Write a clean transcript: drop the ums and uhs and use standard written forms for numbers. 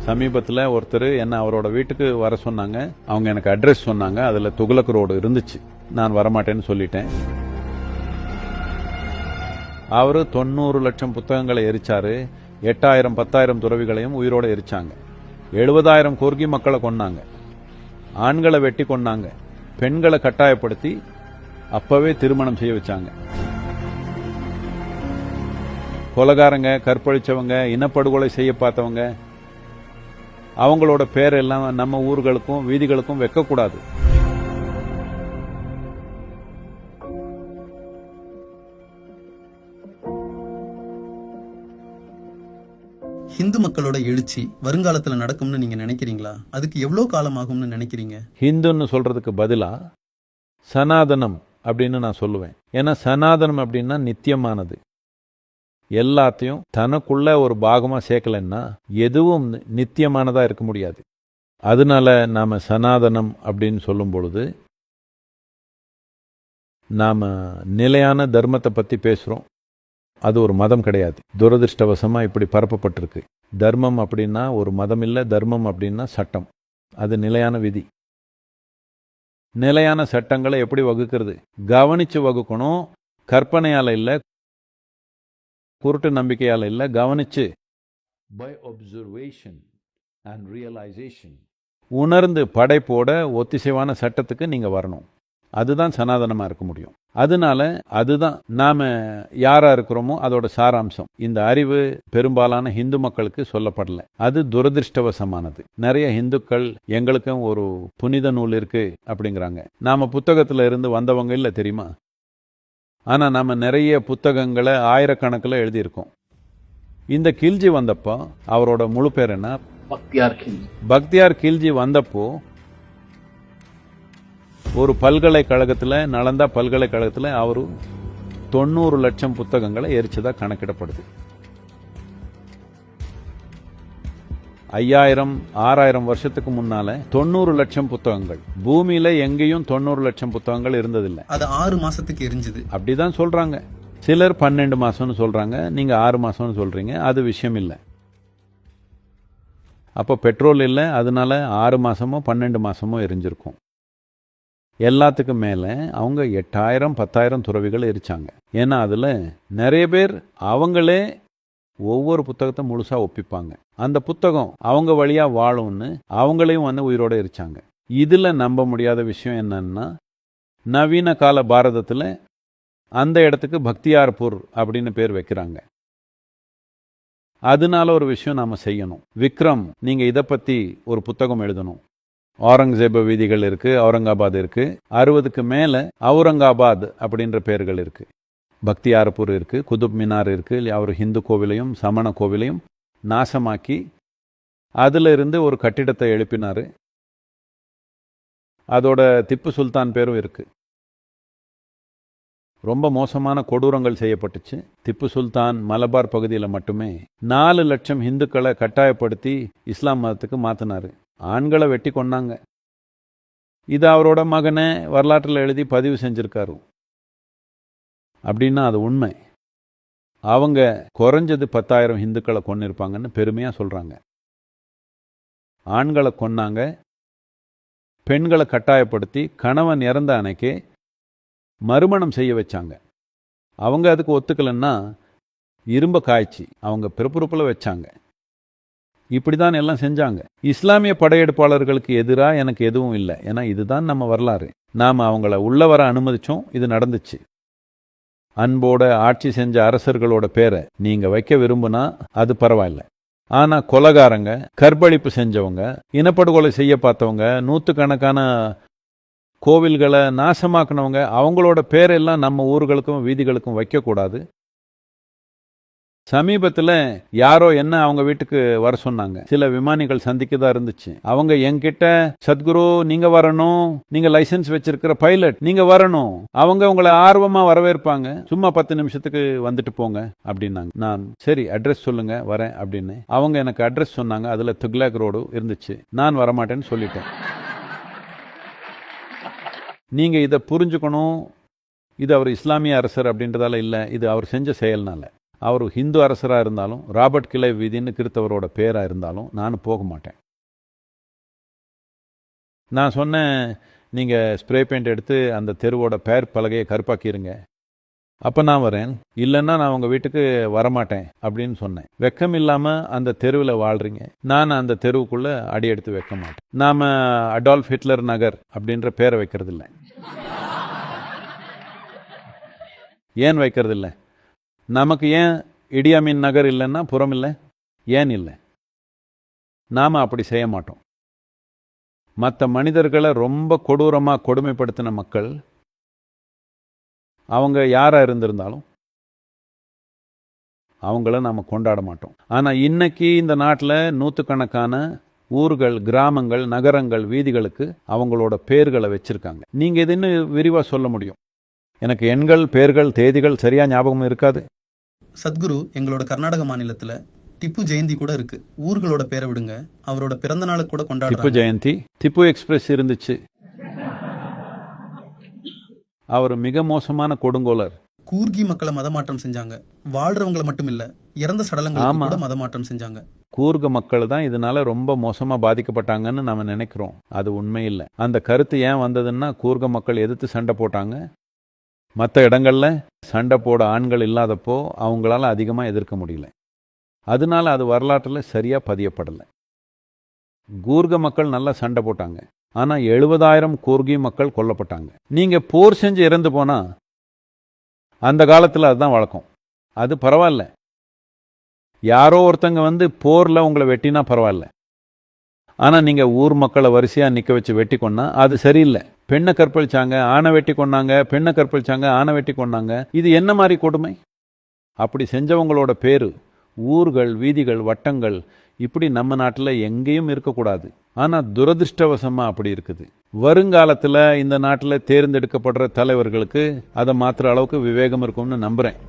சமீபத்தில் ஒருத்தர் என்ன அவரோட வீட்டுக்கு வர சொன்னாங்க. அவங்க எனக்கு அட்ரஸ் சொன்னாங்க. அதில் துக்ளக் ரோடு இருந்துச்சு. நான் வரமாட்டேன்னு சொல்லிட்டேன். அவரு 90 லட்சம் புத்தகங்களை எரிச்சாரு. 8000 10,000 துறவிகளையும் உயிரோட எரிச்சாங்க. 70,000 கோர்கி மக்களை கொன்னாங்க. ஆண்களை வெட்டி கொன்னாங்க. பெண்களை கட்டாயப்படுத்தி அப்பவே திருமணம் செய்ய வச்சாங்க. கொலைகாரங்க, கற்பழிச்சவங்க, இனப்படுகொலை செய்ய பார்த்தவங்க, அவங்களோட பேரெல்லாம் நம்ம ஊர்களுக்கும் வீதிகளுக்கும் வைக்கக்கூடாது. ஹிந்து மக்களோட எழுச்சி வருங்காலத்துல நடக்கும்னு நீங்க நினைக்கிறீங்களா? அதுக்கு எவ்வளவு காலம் ஆகும்னு நினைக்கிறீங்க? ஹிந்துன்னு சொல்றதுக்கு பதிலா சனாதனம் அப்படின்னு நான் சொல்லுவேன். ஏன்னா சனாதனம் அப்படின்னா நித்தியமானது. எல்லாத்தையும் தனக்குள்ள ஒரு பாகமா சேர்க்கலன்னா எதுவும் நித்தியமானதா இருக்க முடியாது. அதனால நாம சனாதனம் அப்படின்னு சொல்லும் பொழுது நாம நிலையான தர்மத்தை பத்தி பேசுறோம். அது ஒரு மதம் கிடையாது. துரதிருஷ்டவசமா இப்படி பரப்பப்பட்டிருக்கு. தர்மம் அப்படின்னா ஒரு மதம் இல்லை. தர்மம் அப்படின்னா சட்டம். அது நிலையான விதி. நிலையான சட்டங்களை எப்படி வகுக்கிறது? கவனிச்சு வகுக்கணும். கற்பனையால இல்லை, குருட்டு நம்பிக்கையால இல்லை, கவனிச்சு பை அப்சர்வேஷன் அண்ட் ரியலைசேஷன் உணர்ந்து படைப்போட ஒத்திசைவான சட்டத்துக்கு நீங்க வரணும். அதுதான் சனாதனமா இருக்க முடியும். அதனால அதுதான் நாம யாரா இருக்கிறோமோ அதோட சாராம்சம். இந்த அறிவு பெரும்பாலான ஹிந்து மக்களுக்கு சொல்லப்படல. அது துரதிருஷ்டவசமானது. நிறைய ஹிந்துக்கள் எங்களுக்கும் ஒரு புனித நூல் இருக்கு அப்படிங்கிறாங்க. நாம புத்தகத்துல இருந்து வந்தவங்க இல்ல, தெரியுமா? ஆனா நாம நிறைய புத்தகங்களை ஆயிரக்கணக்கில் எழுதியிருக்கோம். இந்த கில்ஜி வந்தப்போ அவரோட முழு பேர் என்ன? பக்தியார் கில்ஜி வந்தப்போ ஒரு பல்கலைக்கழகத்தில், நலந்தா பல்கலைக்கழகத்தில் அவரு 90 லட்சம் புத்தகங்களை எரிச்சதா கணக்கிடப்படுது. 5000 6000 வருஷத்துக்கு முன்னால 90 லட்சம் புத்தகங்கள். பூமியில எங்கேயும் 90 லட்சம் புத்தகங்கள் இருந்ததில்லை. அது 6 மாசத்துக்கு எரிஞ்சது அப்படிதான் சொல்றாங்க. சிலர் 12 மாசம்னு சொல்றாங்க. நீங்க 6 மாசம்னு சொல்றீங்க. அது விஷயம் இல்லை. அப்போ பெட்ரோல் இல்லை, அதனால 6 மாசமோ 12 மாசமோ எரிஞ்சிருக்கும். எல்லாத்துக்கும் மேல அவங்க 8000 10,000 துறவிகள் எரிச்சாங்க. ஏன்னா அதுல நிறைய பேர் அவங்களே ஒவ்வொரு புத்தகத்தை முழுசா ஒப்பிப்பாங்க. அந்த புத்தகம் அவங்க வழியா வாழும்னு அவங்களையும் வந்து உயிரோட எரிச்சாங்க. இதுல நம்ப முடியாத விஷயம் என்னன்னா, நவீன கால பாரதத்துல அந்த இடத்துக்கு பக்தியார்பூர் அப்படின்னு பேர் வைக்கிறாங்க. அதனால ஒரு விஷயம் நாம செய்யணும். விக்ரம், நீங்க இதை பத்தி ஒரு புத்தகம் எழுதணும். அவுரங்கசீப் வீதிகள் இருக்கு, அவுரங்காபாத் இருக்கு. 60க்கு மேல அவுரங்காபாத் அப்படின்ற பேர்கள் இருக்கு. பக்தியார்பூர் இருக்கு, குதுப் மினார் இருக்கு. அவர் ஹிந்து கோவிலையும் சமண கோவிலையும் நாசமாக்கி அதுல இருந்து ஒரு கட்டிடத்தை எழுப்பினாரு. அதோட திப்பு சுல்தான் பேரும் இருக்கு. ரொம்ப மோசமான கொடூரங்கள் செய்யப்பட்டுச்சு. திப்பு சுல்தான் மலபார் பகுதியில் மட்டுமே 4 லட்சம் இந்துக்களை கட்டாயப்படுத்தி இஸ்லாம் மதத்துக்கு மாத்தினாரு. ஆண்களை வெட்டி கொண்டாங்க. இது அவரோட மகனை வரலாற்றில் எழுதி பதிவு செஞ்சிருக்காரு. அப்படின்னா அது உண்மை. அவங்க குறைஞ்சது 10,000 இந்துக்களை கொன்னிருப்பாங்கன்னு பெருமையா சொல்றாங்க. ஆண்களை கொன்னாங்க. பெண்களை கட்டாயப்படுத்தி கணவன் இறந்த அன்னைக்கே மறுமணம் செய்ய வச்சாங்க. அவங்க அதுக்கு ஒத்துக்கலன்னா இரும்ப காய்ச்சி அவங்க பிறப்புறுப்புல வச்சாங்க. இப்படிதான் எல்லாம் செஞ்சாங்க. இஸ்லாமிய படையெடுப்பாளர்களுக்கு எதிராக எனக்கு எதுவும் இல்லை. ஏன்னா இதுதான் நம்ம வரலாறு. நாம அவங்கள உள்ள வர அனுமதிச்சோம். இது நடந்துச்சு. அன்போட ஆட்சி செஞ்ச அரசர்களோட பேரை நீங்க வைக்க விரும்புனா அது பரவாயில்ல. ஆனா கொலைகாரங்க, கற்பழிப்பு செஞ்சவங்க, இனப்படுகொலை செய்ய பார்த்தவங்க, 100கணக்கான கோவில்களை நாசமாக்கினவங்க, அவங்களோட பேரெல்லாம் நம்ம ஊர்களுக்கும் வீதிகளுக்கும் வைக்கக்கூடாது. சமீபத்தில் யாரோ என்ன அவங்க வீட்டுக்கு வர சொன்னாங்க. சில விமானிகள் சந்திக்கதா இருந்துச்சு. அவங்க என்கிட்ட, சத்குரு நீங்க வரணும், நீங்க லைசன்ஸ் வச்சிருக்கிற பைலட், நீங்க வரணும், அவங்க உங்களை ஆர்வமா வரவேற்பாங்க, சும்மா 10 நிமிஷத்துக்கு வந்துட்டு போங்க அப்படின்னாங்க. நான் சரி அட்ரஸ் சொல்லுங்க வரேன் அப்படின்னு. அவங்க எனக்கு அட்ரஸ் சொன்னாங்க. அதுல துக்ளக் ரோடு இருந்துச்சு. நான் வரமாட்டேன்னு சொல்லிட்டேன். நீங்க இதை புரிஞ்சுக்கணும். இது அவர் இஸ்லாமிய அரசர் அப்படின்றதால இல்லை, இது அவர் செஞ்ச செயல்னால. அவர் ஹிந்து அரசராக இருந்தாலும், ராபர்ட் கிளை வீதின்னு கிறித்தவரோட பேராக இருந்தாலும் நான் போக மாட்டேன். நான் சொன்னேன், நீங்கள் ஸ்ப்ரே பெயிண்ட் எடுத்து அந்த தெருவோட பேர் பலகையை கருப்பாக்கிருங்க, அப்போ நான் வரேன், இல்லைன்னா நான் உங்கள் வீட்டுக்கு வரமாட்டேன் அப்படின்னு சொன்னேன். வெக்கம் இல்லாமல் அந்த தெருவில் வாழ்கிறீங்க, நான் அந்த தெருவுக்குள்ளே அடி எடுத்து வைக்க மாட்டேன். நாம் அடால்ஃப் ஹிட்லர் நகர் அப்படின்ற பேரை வைக்கிறதில்ல. ஏன் வைக்கிறதில்ல? நமக்கு ஏன் இடியாமீன் நகர் இல்லைன்னா புறம் இல்லை? ஏன் இல்லை? நாம் அப்படி செய்ய மாட்டோம். மற்ற மனிதர்களை ரொம்ப கொடூரமாக கொடுமைப்படுத்தின மக்கள் அவங்க யாராக இருந்திருந்தாலும் அவங்கள நாம் கொண்டாட மாட்டோம். ஆனால் இன்னைக்கு இந்த நாட்டில் நூற்றுக்கணக்கான ஊர்கள், கிராமங்கள், நகரங்கள், வீதிகளுக்கு அவங்களோட பேர்களை வச்சிருக்காங்க. நீங்கள் இது இன்னும் விரிவாக சொல்ல முடியும். எனக்கு எண்கள், பேர்கள், தேதிகள் சரியா ஞாபகம் இருக்காது. சத்குரு, எங்களோட கர்நாடக மாநிலத்துல டிப்பு ஜெயந்தி கூட இருக்கு. ஊர்களோட பேரை விடுங்க, அவரோட பிறந்த நாளை கூட திப்பு கொண்டாடுறாங்க. ஜெயந்தி, திப்பு எக்ஸ்பிரஸ் இருந்துச்சு. அவர் மிக மோசமான கொடுங்கோலர். கூர்கி மக்களை மதமாற்றம் செஞ்சாங்க. வாழ்றவங்களை மட்டும் இல்ல, இறந்த சடலங்களுக்கு கூட மதமாற்றம் செஞ்சாங்க. கூர்க மக்கள் தான் இதனால ரொம்ப மோசமாக பாதிக்கப்பட்டாங்கன்னு நம்ம நினைக்கிறோம். அது உண்மை இல்லை. அந்த கருத்து ஏன் வந்ததுன்னா, கூர்க மக்கள் எதிர்த்து சண்டை போட்டாங்க. மற்ற இடங்கள்ல சண்டை போட ஆண்கள் இல்லாதப்போ அவங்களால அதிகமாக எதிர்க்க முடியல. அதனால அது வரலாற்றில் சரியாக பதியப்படலை. கூர்க மக்கள் நல்லா சண்டை போட்டாங்க. ஆனால் 70,000 கூர்கி மக்கள் கொல்லப்பட்டாங்க. நீங்கள் போர் செஞ்சு இறந்து போனால் அந்த காலத்தில் அதுதான் வழக்கம். அது பரவாயில்ல. யாரோ ஒருத்தங்க வந்து போரில் உங்களை வெட்டினா பரவாயில்ல. ஆனால் நீங்கள் ஊர் மக்களை வரிசையாக நிற்க வச்சு வெட்டி கொண்டா அது சரியில்லை. பெண்ணை கற்பழிச்சாங்க, ஆணை வெட்டி கொண்டாங்க, பெண்ணை கற்பழிச்சாங்க, ஆணை வெட்டி கொண்டாங்க. இது என்ன மாதிரி கொடுமை? அப்படி செஞ்சவங்களோட பேரு, ஊர்கள், வீதிகள், வட்டங்கள் இப்படி நம்ம நாட்டில் எங்கேயும் இருக்கக்கூடாது. ஆனால் துரதிருஷ்டவசமாக அப்படி இருக்குது. வருங்காலத்தில் இந்த நாட்டில் தேர்ந்தெடுக்கப்படுற தலைவர்களுக்கு அதை மாற்றுற அளவுக்கு விவேகம் இருக்கும்னு நம்புகிறேன்.